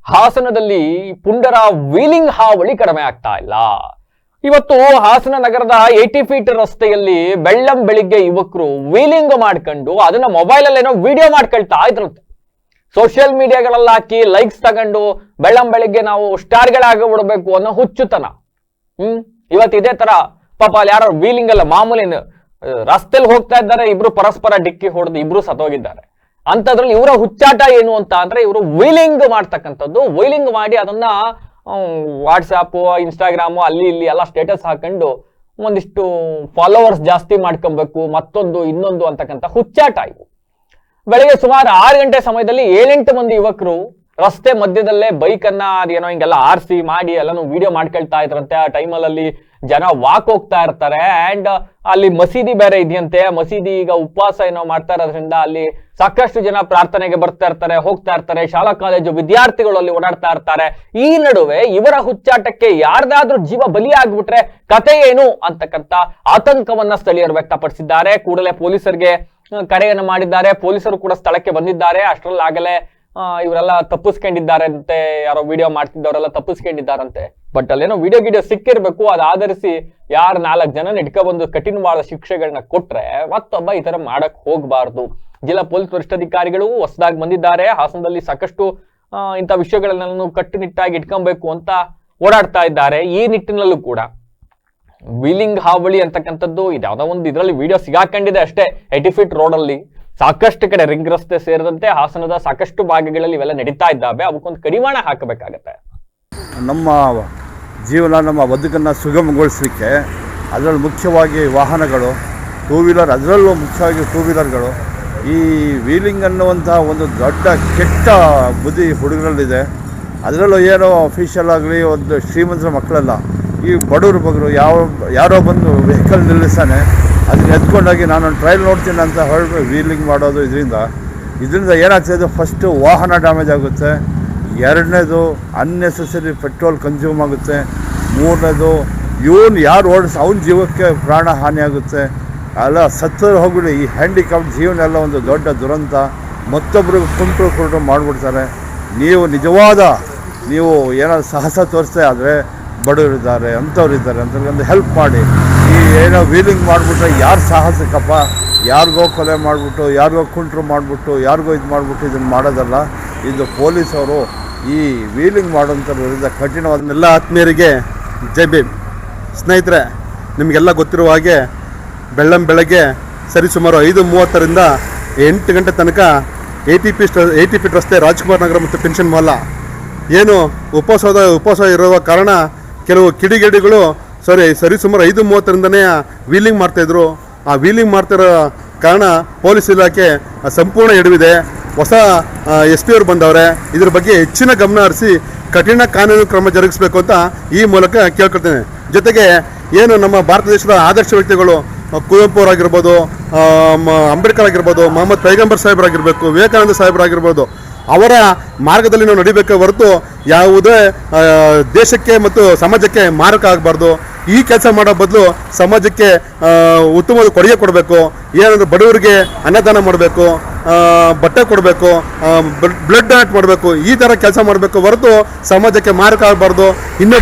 ಹಾಸನದಲ್ಲಿ ಪುಂಡರ ವೀಲಿಂಗ್ ಹಾವಳಿ ಕಡಿಮೆ ಆಗ್ತಾ ಇಲ್ಲ. ಇವತ್ತು ಹಾಸನ ನಗರದ 80 ಫೀಟ್ ರಸ್ತೆಯಲ್ಲಿ ಬೆಳ್ಳಂ ಬೆಳಿಗ್ಗೆ ಯುವಕರು ವೀಲಿಂಗ್ ಮಾಡ್ಕೊಂಡು ಅದನ್ನ ಮೊಬೈಲ್ ಅಲ್ಲೇನೋ ವಿಡಿಯೋ ಮಾಡ್ಕೊಳ್ತಾ ಇದ್ರಂತೆ. ಸೋಷಿಯಲ್ ಮೀಡಿಯಾಗಳಲ್ಲಿ ಹಾಕಿ ಲೈಕ್ಸ್ ತಗೊಂಡು ಬೆಳ್ಳಂ ಬೆಳಿಗ್ಗೆ ನಾವು ಸ್ಟಾರ್ಗಳಾಗಿ ಬಿಡಬೇಕು ಅನ್ನೋ ಹುಚ್ಚುತನ. ಇವತ್ತು ಇದೇ ತರ ಪಾಪ ಅಲ್ಲಿ ಯಾರೋ ವೀಲಿಂಗ್ ಅಲ್ಲ, ಮಾಮೂಲಿ ರಸ್ತೆಯಲ್ಲಿ ಹೋಗ್ತಾ ಇದ್ದಾರೆ, ಇಬ್ರು ಪರಸ್ಪರ ಡಿಕ್ಕಿ ಹೊಡೆದು ಇಬ್ರು ಸತ್ತೋಗಿದ್ದಾರೆ. ಅಂತದ್ರಲ್ಲಿ ಇವರ ಹುಚ್ಚಾಟ ಏನು ಅಂತ ಅಂದ್ರೆ ಇವರು ವೀಲಿಂಗ್ ಮಾಡ್ತಕ್ಕಂಥದ್ದು. ವೀಲಿಂಗ್ ಮಾಡಿ ಅದನ್ನ ವಾಟ್ಸ್ಆಪ್, ಇನ್ಸ್ಟಾಗ್ರಾಮು ಅಲ್ಲಿ ಇಲ್ಲಿ ಎಲ್ಲ ಸ್ಟೇಟಸ್ ಹಾಕೊಂಡು ಒಂದಿಷ್ಟು ಫಾಲೋವರ್ಸ್ ಜಾಸ್ತಿ ಮಾಡ್ಕೊಬೇಕು, ಮತ್ತೊಂದು ಇನ್ನೊಂದು ಅಂತಕ್ಕಂಥ ಹುಚ್ಚಾಟ ಇವು. ಬೆಳಗ್ಗೆ ಸುಮಾರು 6 ಗಂಟೆ ಸಮಯದಲ್ಲಿ 7-8 ಮಂದಿ ಯುವಕರು ರಸ್ತೆ ಮಧ್ಯದಲ್ಲೇ ಬೈಕ್ ಅನ್ನ ಅದೇನೋ ಹಿಂಗೆಲ್ಲ ಆರಿಸಿ ಮಾಡಿ ಎಲ್ಲಾನು ವಿಡಿಯೋ ಮಾಡ್ಕೊಳ್ತಾ ಇದ್ರಂತೆ. ಆ ಟೈಮಲ್ಲಿ ಜನ ವಾಕ್ ಹೋಗ್ತಾ ಇರ್ತಾರೆ. ಅಂಡ್ ಅಲ್ಲಿ ಮಸೀದಿ ಬೇರೆ ಇದೆಯಂತೆ. ಮಸೀದಿ ಈಗ ಉಪವಾಸ ಏನೋ ಮಾಡ್ತಾ ಇರೋದ್ರಿಂದ ಅಲ್ಲಿ ಸಾಕಷ್ಟು ಜನ ಪ್ರಾರ್ಥನೆಗೆ ಬರ್ತಾ ಇರ್ತಾರೆ, ಹೋಗ್ತಾ ಇರ್ತಾರೆ. ಶಾಲಾ ಕಾಲೇಜು ವಿದ್ಯಾರ್ಥಿಗಳು ಅಲ್ಲಿ ಓಡಾಡ್ತಾ ಇರ್ತಾರೆ. ಈ ನಡುವೆ ಇವರ ಹುಚ್ಚಾಟಕ್ಕೆ ಯಾರ್ದಾದ್ರೂ ಜೀವ ಬಲಿಯಾಗ್ಬಿಟ್ರೆ ಕತೆ ಏನು ಅಂತಕ್ಕಂಥ ಆತಂಕವನ್ನ ಸ್ಥಳೀಯರು ವ್ಯಕ್ತಪಡಿಸಿದ್ದಾರೆ. ಕೂಡಲೇ ಪೊಲೀಸರಿಗೆ ಕರೆಯನ್ನು ಮಾಡಿದ್ದಾರೆ. ಪೊಲೀಸರು ಕೂಡ ಸ್ಥಳಕ್ಕೆ ಬಂದಿದ್ದಾರೆ. ಅಷ್ಟರಲ್ಲಾಗಲೇ ಇವರೆಲ್ಲ ತಪ್ಪಿಸ್ಕೊಂಡಿದ್ದಾರೆ ಅಂತೆ. ಯಾರೋ ವಿಡಿಯೋ ಮಾಡ್ತಿದ್ದವರೆಲ್ಲ ತಪ್ಪಿಸ್ಕೊಂಡಿದ್ದಾರಂತೆ. ಬಟ್ ಅಲ್ಲೇನೋ ವಿಡಿಯೋ ಸಿಕ್ಕಿರ್ಬೇಕು. ಅದು ಆಧರಿಸಿ ಯಾರು 4 ಜನ ಇಟ್ಕೊಬಂದು ಕಠಿಣವಾದ ಶಿಕ್ಷೆಗಳನ್ನ ಕೊಟ್ರೆ ಮತ್ತೊಬ್ಬ ಈ ತರ ಮಾಡಕ್ ಹೋಗ್ಬಾರ್ದು. ಜಿಲ್ಲಾ ಪೊಲೀಸ್ ವರಿಷ್ಠಾಧಿಕಾರಿಗಳು ಹೊಸದಾಗಿ ಬಂದಿದ್ದಾರೆ. ಹಾಸನದಲ್ಲಿ ಸಾಕಷ್ಟು ಇಂಥ ವಿಷಯಗಳನ್ನ ಕಟ್ಟುನಿಟ್ಟಾಗಿ ಇಟ್ಕೊಬೇಕು ಅಂತ ಓಡಾಡ್ತಾ ಇದ್ದಾರೆ. ಈ ನಿಟ್ಟಿನಲ್ಲೂ ಕೂಡ ವೀಲಿಂಗ್ ಹಾವಳಿ ಅಂತಕ್ಕಂಥದ್ದು ಇದ್ಯಾವುದೋ ಒಂದು ಇದರಲ್ಲಿ ವಿಡಿಯೋ ಸಿಗಾಕೊಂಡಿದೆ ಅಷ್ಟೇ. 80 ಫೀಟ್ ರೋಡ್ ಅಲ್ಲಿ ಸಾಕಷ್ಟು ಕಡೆ ರಿಂಗ್ ರಸ್ತೆ ಸೇರಿದಂತೆ ಹಾಸನದ ಸಾಕಷ್ಟು ಭಾಗಗಳಲ್ಲಿ ಇವೆಲ್ಲ ನಡೀತಾ ಇದ್ದಾವೆ. ಅವಕ್ಕೊಂದು ಕಡಿವಾಣ ಹಾಕಬೇಕಾಗತ್ತೆ. ನಮ್ಮ ಜೀವನ, ನಮ್ಮ ಬದುಕನ್ನು ಸುಗಮಗೊಳಿಸಲಿಕ್ಕೆ ಅದರಲ್ಲಿ ಮುಖ್ಯವಾಗಿ ವಾಹನಗಳು, ಟೂ ವೀಲರ್, ಅದರಲ್ಲೂ ಮುಖ್ಯವಾಗಿ ಟೂ ವೀಲರ್ಗಳು, ಈ ವೀಲಿಂಗ್ ಅನ್ನುವಂಥ ಒಂದು ದೊಡ್ಡ ಕೆಟ್ಟ ಬುದ್ಧಿ ಹುಡುಗರಲ್ಲಿದೆ. ಅದರಲ್ಲೂ ಏನೋ ಅಫಿಷಿಯಲ್ ಆಗಲಿ ಒಂದು ಶ್ರೀಮಂತರ ಮಕ್ಕಳಲ್ಲ, ಈ ಬಡವರು ಯಾರೋ ಬಂದು ವೆಹಿಕಲ್ ನಿಲ್ಲಿಸ್ತಾನೆ, ಅದನ್ನ ಎತ್ಕೊಂಡೋಗಿ ನಾನೊಂದು ಟ್ರಯಲ್ ನೋಡ್ತೀನಿ ಅಂತ ಹೊರಟು ವೀಲಿಂಗ್ ಮಾಡೋದು. ಇದರಿಂದ ಏನಾಗ್ತಾಯಿದೆ, ಫಸ್ಟು ವಾಹನ ಡ್ಯಾಮೇಜ್ ಆಗುತ್ತೆ, ಎರಡನೇದು ಅನ್ನೆಸೆಸರಿ ಪೆಟ್ರೋಲ್ ಕನ್ಸ್ಯೂಮ್ ಆಗುತ್ತೆ, ಮೂರನೇದು ಯಾರು ಅವನ ಜೀವಕ್ಕೆ ಪ್ರಾಣ ಹಾನಿ ಆಗುತ್ತೆ. ಅಲ್ಲ ಸತ್ತರು ಹೋಗ್ಬಿಡಿ. ಈ ಹ್ಯಾಂಡಿಕ್ಯಾಪ್ಟ್ ಜೀವನ ಎಲ್ಲ ಒಂದು ದೊಡ್ಡ ದುರಂತ. ಮತ್ತೊಬ್ಬರಿಗೆ ಕುಂಟು ಮಾಡಿಬಿಡ್ತಾರೆ. ನೀವು ಏನಾದ್ರು ಸಾಹಸ ತೋರಿಸ್ತಾ ಆದರೆ ಬಡವರಿದ್ದಾರೆ, ಅಂಥವ್ರಿದ್ದಾರೆ ಅಂತ ಹೆಲ್ಪ್ ಮಾಡಿ. ಈ ಏನೋ ವೀಲಿಂಗ್ ಮಾಡಿಬಿಟ್ರೆ ಯಾರು ಸಾಹಸಕ್ಕಪ್ಪ, ಯಾರಿಗೋ ಕೊಲೆ ಮಾಡಿಬಿಟ್ಟು, ಯಾರಿಗೋ ಕುಂಟ್ರು ಮಾಡಿಬಿಟ್ಟು, ಯಾರಿಗೋ ಇದು ಮಾಡಿಬಿಟ್ಟು ಇದನ್ನು ಮಾಡೋದಲ್ಲ. ಇದು ಪೊಲೀಸವರು ಈ ವೀಲಿಂಗ್ ಮಾಡೋಂಥವ್ರ ವಿರುದ್ಧ ಕಠಿಣವಾದ. ಎಲ್ಲ ಆತ್ಮೀಯರಿಗೆ ಜೈ ಭೀಮ್. ಸ್ನೇಹಿತರೆ, ನಿಮಗೆಲ್ಲ ಗೊತ್ತಿರುವ ಹಾಗೆ ಬೆಳ್ಳಂ ಬೆಳಗ್ಗೆ ಸರಿಸುಮಾರು 5:30ರಿಂದ 8 ಗಂಟೆ ತನಕ 80 ಫೀಟ್ ರಸ್ತೆ, ರಾಜ್ಕುಮಾರ್ ನಗರ ಮತ್ತು ಪೆನ್ಷನ್ ಮೊಹಲ್ಲ ಏನು ಉಪವಾಸ ಇರುವ ಕಾರಣ ಕೆಲವು ಕಿಡಿಗೇಡಿಗಳು ಸರಿಸುಮಾರು 5:30ರಿಂದನೇ ವೀಲಿಂಗ್ ಮಾಡ್ತಾಯಿದ್ರು. ಆ ವೀಲಿಂಗ್ ಮಾಡ್ತಿರೋ ಕಾರಣ ಪೊಲೀಸ್ ಇಲಾಖೆ ಸಂಪೂರ್ಣ ಎಡವಿದೆ. ಹೊಸ SP ಅವರು ಬಂದವ್ರೆ. ಇದ್ರ ಬಗ್ಗೆ ಹೆಚ್ಚಿನ ಗಮನ ಹರಿಸಿ ಕಠಿಣ ಕಾನೂನು ಕ್ರಮ ಜರುಗಿಸಬೇಕು ಅಂತ ಈ ಮೂಲಕ ಕೇಳ್ಕೊಳ್ತೇನೆ. ಜೊತೆಗೆ ಏನು ನಮ್ಮ ಭಾರತ ದೇಶದ ಆದರ್ಶ ವ್ಯಕ್ತಿಗಳು ಕುವೆಂಪು ಅವರಾಗಿರ್ಬೋದು, ಅಂಬೇಡ್ಕರ್ ಆಗಿರ್ಬೋದು, ಮೊಹಮ್ಮದ್ ಪೈಗಂಬರ್ ಸಾಹೇಬರಾಗಿರ್ಬೇಕು, ವಿವೇಕಾನಂದ ಸಾಹೇಬರಾಗಿರ್ಬೋದು, ಅವರ ಮಾರ್ಗದಲ್ಲಿ ನಾವು ನಡಿಬೇಕೆ ಹೊರತು ಯಾವುದೇ ದೇಶಕ್ಕೆ ಮತ್ತು ಸಮಾಜಕ್ಕೆ ಮಾರಕ ಆಗಬಾರ್ದು. ಈ ಕೆಲಸ ಮಾಡೋ ಬದಲು ಸಮಾಜಕ್ಕೆ ಉತ್ತಮವಾದ ಕೊಡುಗೆ ಕೊಡಬೇಕು. ಏನಂದ್ರೆ ಬಡವರಿಗೆ ಅನ್ನದಾನ ಮಾಡಬೇಕು, ಬಟ್ಟೆ ಕೊಡಬೇಕು, ಬ್ಲಡ್ ಡೊನೇಟ್ ಮಾಡಬೇಕು. ಈ ಥರ ಕೆಲಸ ಮಾಡಬೇಕು ಹೊರತು ಸಮಾಜಕ್ಕೆ ಮಾರಕ ಆಗಬಾರ್ದು. ಇನ್ನೊಬ್ಬ